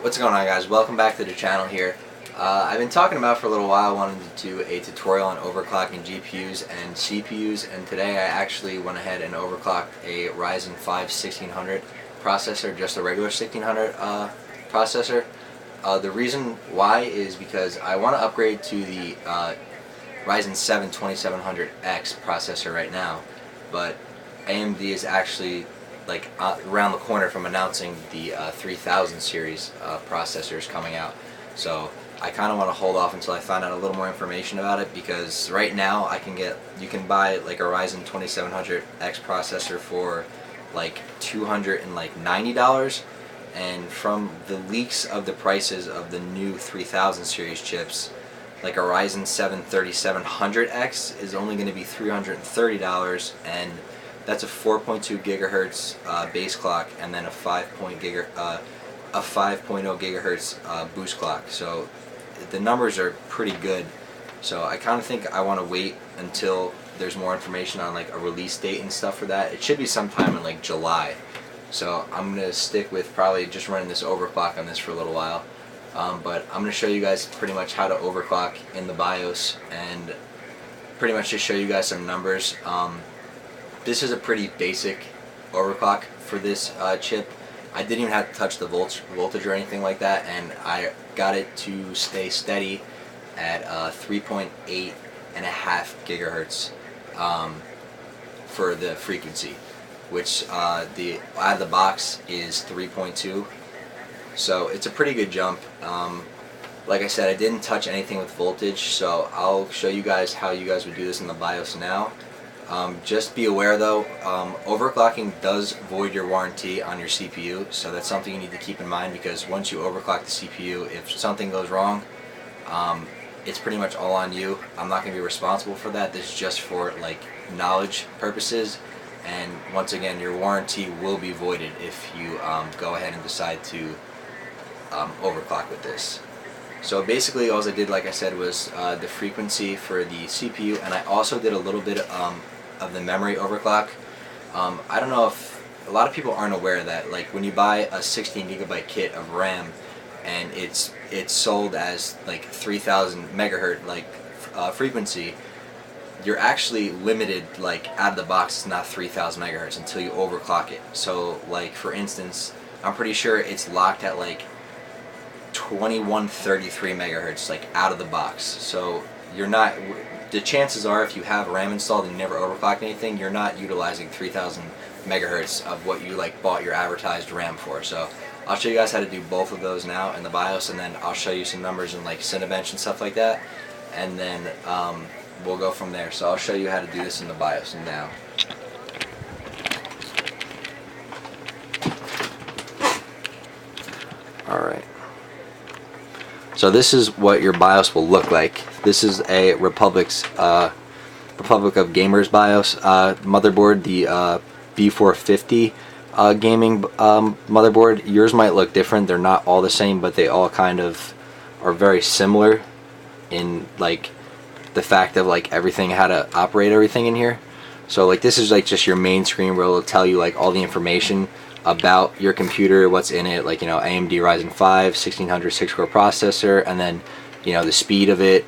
What's going on, guys? Welcome back to the channel here. I've been talking about for a little while wanting to do a tutorial on overclocking GPUs and CPUs, and today I actually went ahead and overclocked a Ryzen 5 1600 processor, just a regular 1600 processor. The reason why is because I want to upgrade to the Ryzen 7 2700X processor right now, but AMD is actually like around the corner from announcing the 3000 series processors coming out. So I kind of want to hold off until I find out a little more information about it, because right now you can buy like a Ryzen 2700X processor for like $290, and from the leaks of the prices of the new 3000 series chips, like a Ryzen 7 3700X is only going to be $330, and that's a 4.2 gigahertz base clock, and then a 5.0 gigahertz boost clock. So the numbers are pretty good. So I kind of think I want to wait until there's more information on like a release date and stuff for that. It should be sometime in like July. So I'm gonna stick with probably just running this overclock on this for a little while. But I'm gonna show you guys pretty much how to overclock in the BIOS, and pretty much just show you guys some numbers. This is a pretty basic overclock for this chip. I didn't even have to touch the voltage or anything like that, and I got it to stay steady at 3.8 and a half gigahertz for the frequency, which out of the box is 3.2. So it's a pretty good jump. Like I said, I didn't touch anything with voltage, so I'll show you guys how you guys would do this in the BIOS now. Just be aware though, overclocking does void your warranty on your CPU, so that's something you need to keep in mind, because once you overclock the CPU, if something goes wrong, it's pretty much all on you. I'm not going to be responsible for that. This is just for like knowledge purposes, and once again, your warranty will be voided if you go ahead and decide to overclock with this. So basically all I did, like I said, was the frequency for the CPU, and I also did a little bit of the memory overclock. I don't know if a lot of people aren't aware that like when you buy a 16 gigabyte kit of RAM and it's sold as like 3000 megahertz like frequency, you're actually limited, like out of the box it's not 3000 megahertz until you overclock it. So like for instance, I'm pretty sure it's locked at like 2133 megahertz like out of the box. So you're not, the chances are if you have RAM installed and you never overclock anything, you're not utilizing 3000 megahertz of what you like bought your advertised RAM for. So I'll show you guys how to do both of those now in the BIOS, and then I'll show you some numbers in like Cinebench and stuff like that, and then we'll go from there. So I'll show you how to do this in the BIOS now. Alright. So this is what your BIOS will look like. This is a Republic of Gamers BIOS motherboard, the B450 gaming motherboard. Yours might look different. They're not all the same, but they all kind of are very similar in like the fact of like everything, how to operate everything in here. So like this is like just your main screen where it'll tell you like all the information about your computer, what's in it, like, you know, AMD Ryzen 5 1600 6-core processor, and then, you know, the speed of it,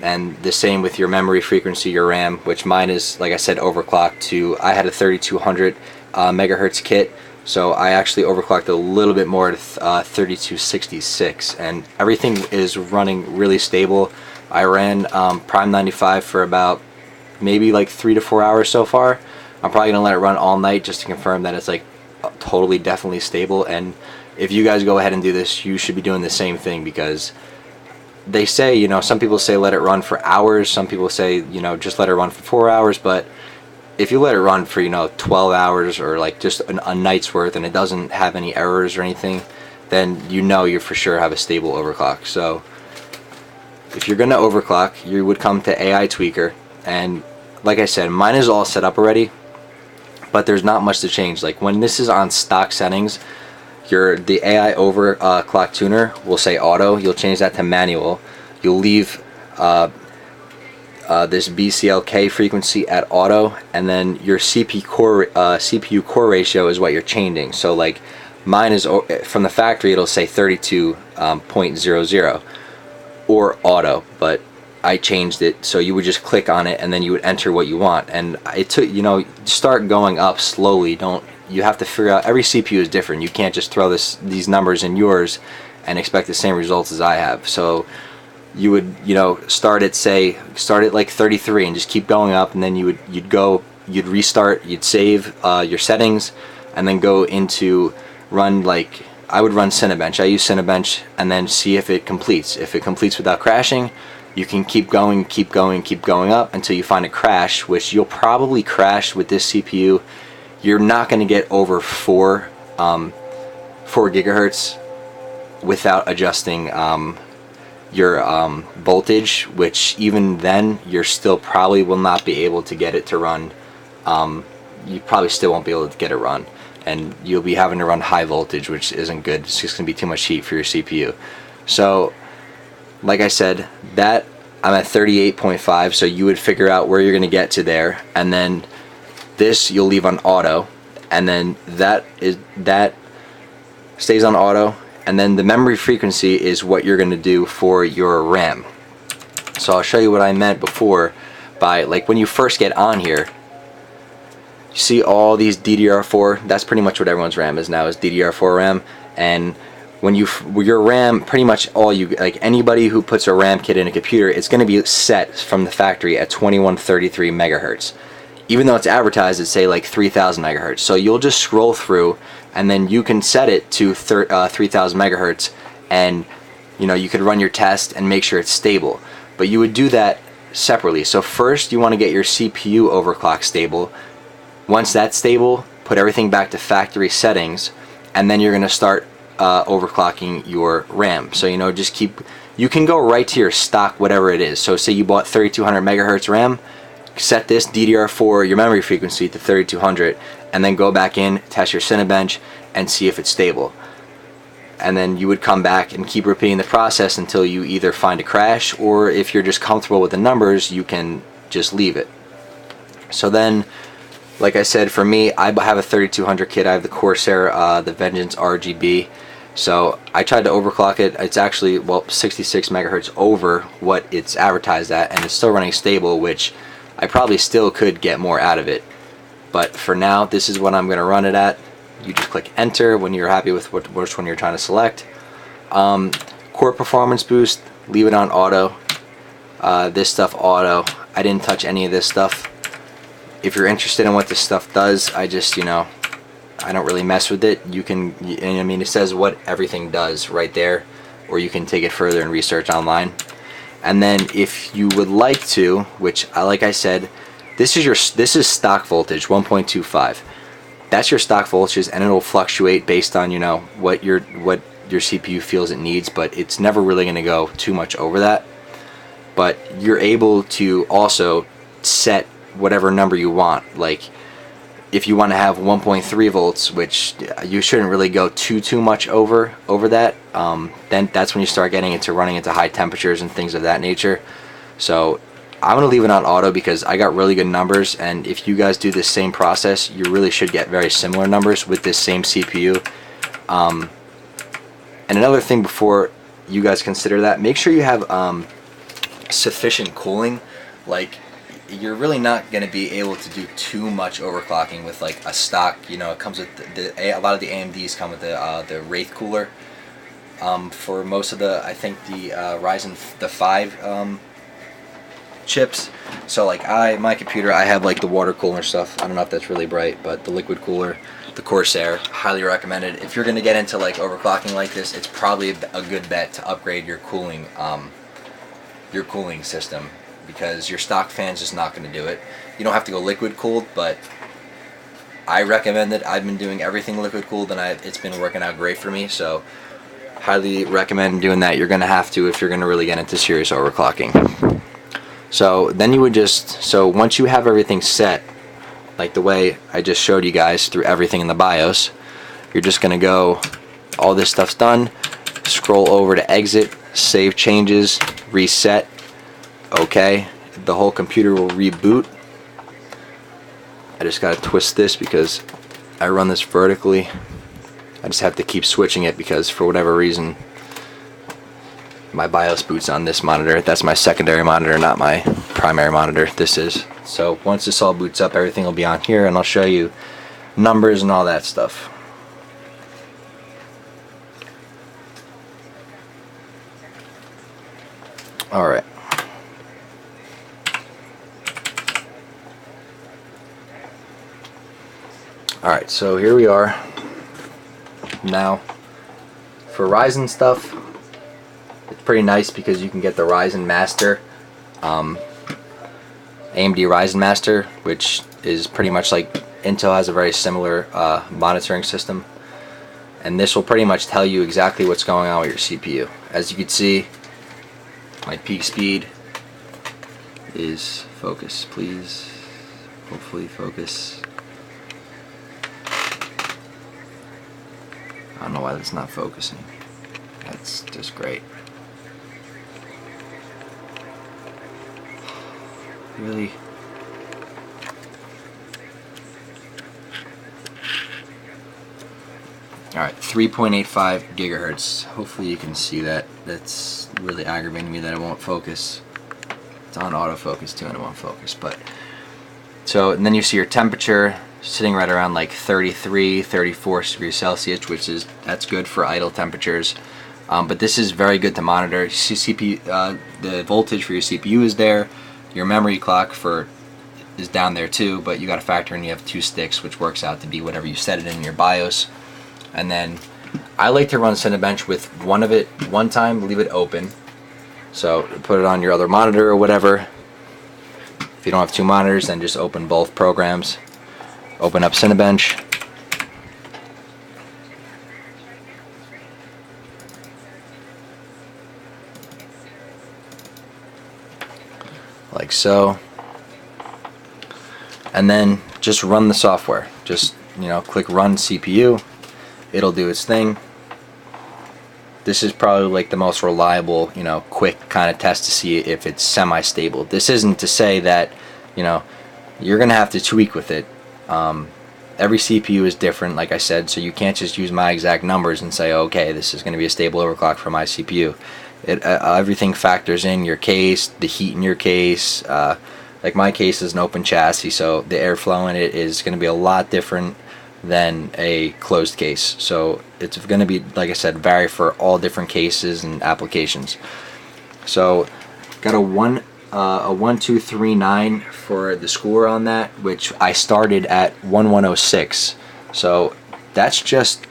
and the same with your memory frequency, your RAM, which mine is, like I said, overclocked to, I had a 3200 megahertz kit, so I actually overclocked a little bit more to 3266, and everything is running really stable. I ran Prime 95 for about maybe like 3 to 4 hours so far. I'm probably gonna let it run all night just to confirm that it's like totally definitely stable. And if you guys go ahead and do this, you should be doing the same thing, because they say, you know, some people say let it run for hours, some people say, you know, just let it run for 4 hours, but if you let it run for, you know, 12 hours or like just a night's worth and it doesn't have any errors or anything, then you know you for sure have a stable overclock. So if you're gonna overclock, you would come to AI Tweaker, and like I said, mine is all set up already, but there's not much to change. Like when this is on stock settings, the AI overclock tuner will say auto. You'll change that to manual. You'll leave this BCLK frequency at auto, and then your CPU core ratio is what you're changing. So like Mine is from the factory, it'll say 32.00 or auto, but I changed it so you would just click on it and then you would enter what you want. And it took, you know, start going up slowly. You have to figure out, every CPU is different. You can't just throw these numbers in yours and expect the same results as I have. So you would, you know, start at like 33 and just keep going up, and then you'd restart, you'd save your settings, and then go into run, like I would run Cinebench. I use Cinebench, and then see if it completes. If it completes without crashing, you can keep going up until you find a crash, which you'll probably crash with this CPU. You're not going to get over 4 gigahertz without adjusting your voltage, which even then you still probably will not be able to get it to run. You probably still won't be able to get it run, and you'll be having to run high voltage, which isn't good. It's just going to be too much heat for your CPU. So like I said, that I'm at 38.5, so you would figure out where you're going to get to there, and then this you'll leave on auto, and then that stays on auto, and then the memory frequency is what you're going to do for your RAM. So I'll show you what I meant before by, like, when you first get on here, you see all these DDR4. That's pretty much what everyone's RAM is now, is DDR4 RAM. And when your RAM, pretty much like anybody who puts a RAM kit in a computer, it's going to be set from the factory at 2133 megahertz. Even though it's advertised at, say, like 3000 megahertz. So you'll just scroll through, and then you can set it to 3000 megahertz, and you know, you could run your test and make sure it's stable. But you would do that separately. So first you want to get your CPU overclock stable. Once that's stable, put everything back to factory settings, and then you're going to start overclocking your RAM. So, you know, you can go right to your stock, whatever it is. So say you bought 3200 megahertz RAM, set this DDR4, your memory frequency, to 3200, and then go back in, test your Cinebench, and see if it's stable. And then you would come back and keep repeating the process until you either find a crash, or if you're just comfortable with the numbers, you can just leave it. So then, like I said, for me, I have a 3200 kit. I have the Corsair, the Vengeance RGB. So I tried to overclock it. It's actually, well, 66 megahertz over what it's advertised at, and it's still running stable, which I probably still could get more out of it. But for now, this is what I'm going to run it at. You just click enter when you're happy with which one you're trying to select. Core performance boost, leave it on auto. This stuff auto. I didn't touch any of this stuff. If you're interested in what this stuff does, I just, you know, I don't really mess with it. You can, I mean, it says what everything does right there, or you can take it further and research online. And then if you would like to, which like I said, this is stock voltage, 1.25. That's your stock voltage, and it'll fluctuate based on, you know, what your CPU feels it needs, but it's never really going to go too much over that. But you're able to also set whatever number you want. Like, if you want to have 1.3 volts, which you shouldn't really go too much over that, then that's when you start getting into running into high temperatures and things of that nature. So I'm going to leave it on auto because I got really good numbers, and if you guys do this same process, you really should get very similar numbers with this same CPU. And another thing before you guys consider that, make sure you have sufficient cooling. Like, you're really not going to be able to do too much overclocking with like a stock, you know, it comes with a lot of the AMDs come with the Wraith cooler. For most of the, I think the Ryzen the 5 chips. So like my computer, I have like the water cooler stuff. I don't know if that's really bright, but the liquid cooler, the Corsair, highly recommended. If you're going to get into like overclocking like this, it's probably a good bet to upgrade your cooling system, because your stock fan's just not going to do it. You don't have to go liquid cooled, but I recommend it. I've been doing everything liquid cooled, and it's been working out great for me, so highly recommend doing that. You're going to have to if you're going to really get into serious overclocking. So then you would so once you have everything set, like the way I just showed you guys through everything in the BIOS, you're just going to go, all this stuff's done, scroll over to exit, save changes, reset. Okay, the whole computer will reboot. I just gotta twist this because I run this vertically. I just have to keep switching it because for whatever reason my BIOS boots on this monitor. That's my secondary monitor, not my primary monitor. This is. So once this all boots up, everything will be on here, and I'll show you numbers and all that stuff. Alright. Alright, so here we are. Now, for Ryzen stuff, it's pretty nice because you can get the Ryzen Master, AMD Ryzen Master, which is pretty much like Intel has a very similar monitoring system. And this will pretty much tell you exactly what's going on with your CPU. As you can see, my peak speed is, focus please, hopefully focus. I don't know why that's not focusing. That's just great. Really? Alright, 3.85 gigahertz. Hopefully you can see that. That's really aggravating me that it won't focus. It's on autofocus too and it won't focus. But so, and then you see your temperature sitting right around like 33, 34 degrees Celsius, which is, that's good for idle temperatures. But this is very good to monitor. You see the voltage for your CPU is there. Your memory clock is down there too, but you got to factor in you have 2 sticks, which works out to be whatever you set it in your BIOS. And then I like to run Cinebench with one time, leave it open. So put it on your other monitor or whatever. If you don't have 2 monitors, then just open both programs. Open up Cinebench. Like so. And then just run the software. Just, click run CPU. It'll do its thing. This is probably like the most reliable, quick kind of test to see if it's semi-stable. This isn't to say that, you're gonna have to tweak with it. Every CPU is different, like I said, so you can't just use my exact numbers and say, okay, this is gonna be a stable overclock for my CPU. Everything factors in your case, the heat in your case. Like my case is an open chassis, so the airflow in it is gonna be a lot different than a closed case. So it's going to be, like I said, vary for all different cases and applications. So got a 1239 for the score on that, which I started at 1106. So that's just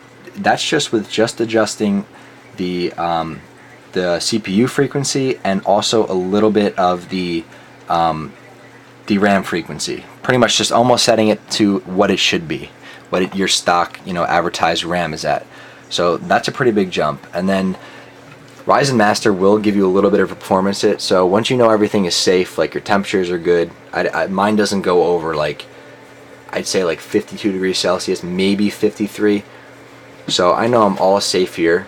with just adjusting the CPU frequency and also a little bit of the RAM frequency. Pretty much just almost setting it to what it should be. What your stock, advertised RAM is at. So that's a pretty big jump. And then Ryzen Master will give you a little bit of performance hit. So once you know everything is safe, like your temperatures are good, mine doesn't go over like, I'd say like 52 degrees Celsius, maybe 53. So I know I'm all safe here.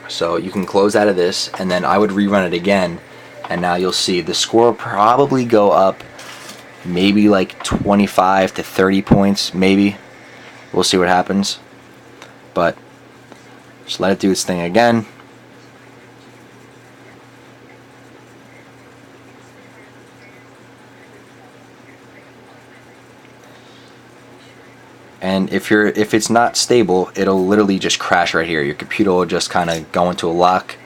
So you can close out of this, and then I would rerun it again, and now you'll see the score will probably go up maybe like 25 to 30 points, maybe. We'll see what happens. But just let it do its thing again. And if it's not stable, it'll literally just crash right here. Your computer will just kind of go into a lock,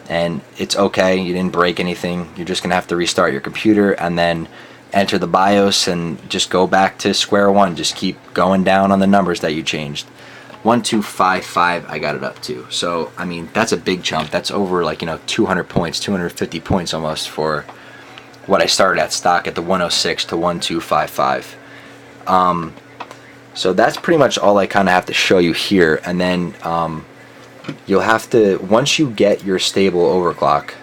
and it's okay. You didn't break anything. You're just gonna have to restart your computer and then enter the BIOS and just go back to square one. Just keep going down on the numbers that you changed. 1255 I got it up to. So I mean, that's a big jump. That's over like 200 points, 250 points almost for what I started at stock at the 106 to 1255. So that's pretty much all I kind of have to show you here. And then you'll have to, once you get your stable overclock,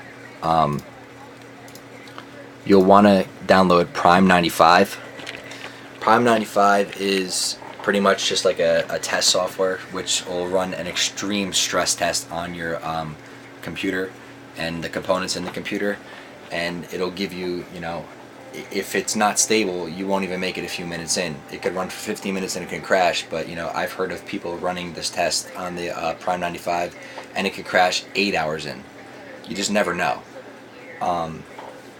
you'll want to download Prime 95. Prime 95 is pretty much just like a test software which will run an extreme stress test on your computer and the components in the computer, and it'll give you if it's not stable, you won't even make it a few minutes in. It could run for 15 minutes and it can crash, but you know, I've heard of people running this test on the Prime 95 and it could crash 8 hours in. You just never know.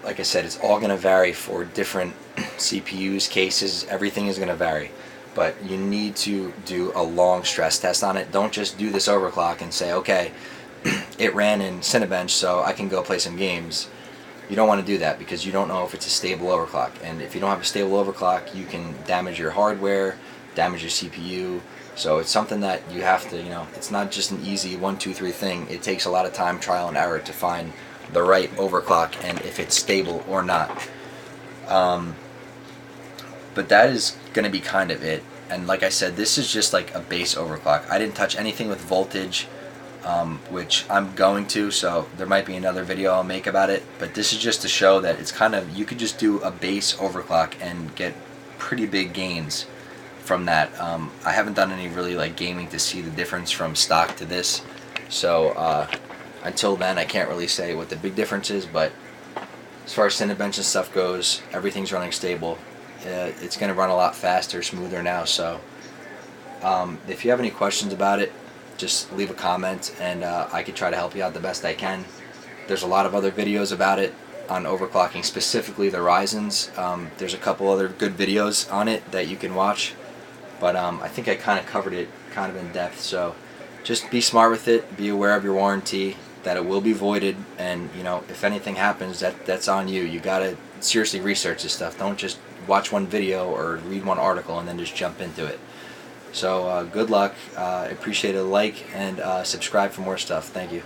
Like I said, it's all going to vary for different CPUs, cases, everything is going to vary. But you need to do a long stress test on it. Don't just do this overclock and say, okay, it ran in Cinebench, so I can go play some games. You don't want to do that because you don't know if it's a stable overclock. And if you don't have a stable overclock, you can damage your hardware, damage your CPU. So it's something that you have to, you know, it's not just an easy 1, 2, 3 thing. It takes a lot of time, trial and error to find the right overclock and if it's stable or not. But that is going to be kind of it. And like I said, this is just like a base overclock. I didn't touch anything with voltage, which I'm going to, so there might be another video I'll make about it. But this is just to show that it's kind of, you could just do a base overclock and get pretty big gains from that. I haven't done any really like gaming to see the difference from stock to this, so until then I can't really say what the big difference is. But as far as Cinebench and stuff goes, everything's running stable. It's going to run a lot faster, smoother now. So if you have any questions about it, just leave a comment and I could try to help you out the best I can. There's a lot of other videos about it on overclocking, specifically the Ryzens. There's a couple other good videos on it that you can watch, but I think I kind of covered it kind of in depth. So just be smart with it, be aware of your warranty, that it will be voided, and you know, if anything happens, that's on you. You gotta seriously research this stuff. Don't just watch one video or read one article and then just jump into it. So good luck. Appreciate a like and subscribe for more stuff. Thank you.